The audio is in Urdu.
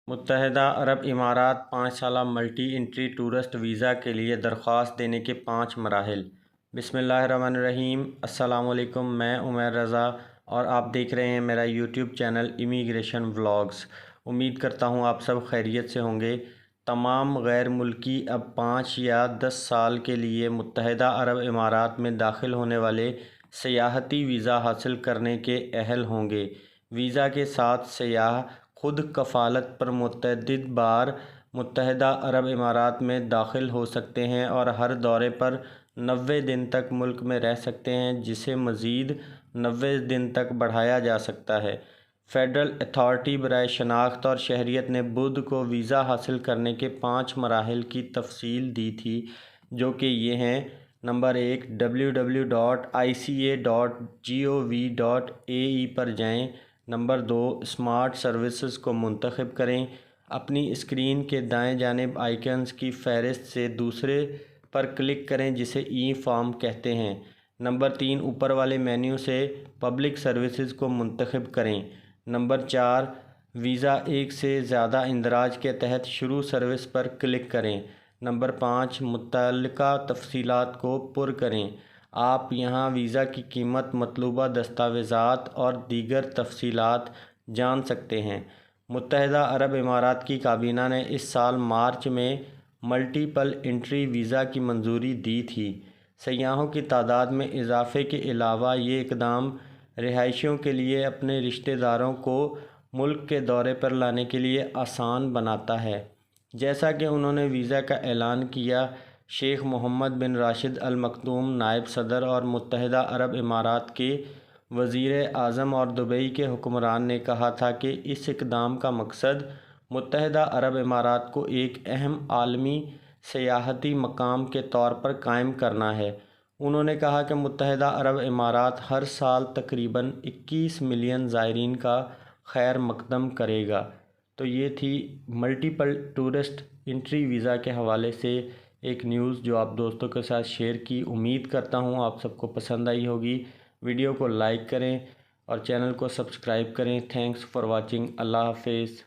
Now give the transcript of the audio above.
متحدہ عرب امارات 5 سالہ ملٹی انٹری ٹورسٹ ویزا کے لیے درخواست دینے کے 5 مراحل۔ بسم اللہ الرحمن الرحیم۔ السلام علیکم، میں عمیر رضا اور آپ دیکھ رہے ہیں میرا یوٹیوب چینل امیگریشن ولاگز۔ امید کرتا ہوں آپ سب خیریت سے ہوں گے۔ تمام غیر ملکی اب 5 یا 10 سال کے لیے متحدہ عرب امارات میں داخل ہونے والے سیاحتی ویزا حاصل کرنے کے اہل ہوں گے۔ ویزا کے ساتھ سیاح خود کفالت پر متعدد بار متحدہ عرب امارات میں داخل ہو سکتے ہیں اور ہر دورے پر 90 دن تک ملک میں رہ سکتے ہیں، جسے مزید 90 دن تک بڑھایا جا سکتا ہے۔ فیڈرل اتھارٹی برائے شناخت اور شہریت نے بدھ کو ویزا حاصل کرنے کے 5 مراحل کی تفصیل دی تھی، جو کہ یہ ہیں: نمبر 1، www.ica.gov.ae پر جائیں۔ نمبر 2، اسمارٹ سروسز کو منتخب کریں۔ اپنی اسکرین کے دائیں جانب آئیکنز کی فہرست سے دوسرے پر کلک کریں، جسے ای فارم کہتے ہیں۔ نمبر 3، اوپر والے مینیو سے پبلک سروسز کو منتخب کریں۔ نمبر 4، ویزا ایک سے زیادہ اندراج کے تحت شروع سروس پر کلک کریں۔ نمبر 5، متعلقہ تفصیلات کو پر کریں۔ آپ یہاں ویزا کی قیمت، مطلوبہ دستاویزات اور دیگر تفصیلات جان سکتے ہیں۔ متحدہ عرب امارات کی کابینہ نے اس سال مارچ میں ملٹیپل انٹری ویزا کی منظوری دی تھی۔ سیاحوں کی تعداد میں اضافے کے علاوہ یہ اقدام رہائشیوں کے لیے اپنے رشتہ داروں کو ملک کے دورے پر لانے کے لیے آسان بناتا ہے۔ جیسا کہ انہوں نے ویزا کا اعلان کیا، شیخ محمد بن راشد ال مکتوم نائب صدر اور متحدہ عرب امارات کے وزیر اعظم اور دبئی کے حکمران نے کہا تھا کہ اس اقدام کا مقصد متحدہ عرب امارات کو ایک اہم عالمی سیاحتی مقام کے طور پر قائم کرنا ہے۔ انہوں نے کہا کہ متحدہ عرب امارات ہر سال تقریباً 21 ملین زائرین کا خیر مقدم کرے گا۔ تو یہ تھی ملٹیپل ٹورسٹ انٹری ویزا کے حوالے سے ایک نیوز جو آپ دوستوں کے ساتھ شیئر کی۔ امید کرتا ہوں آپ سب کو پسند آئی ہوگی۔ ویڈیو کو لائک کریں اور چینل کو سبسکرائب کریں۔ Thanks for watching. اللہ حافظ۔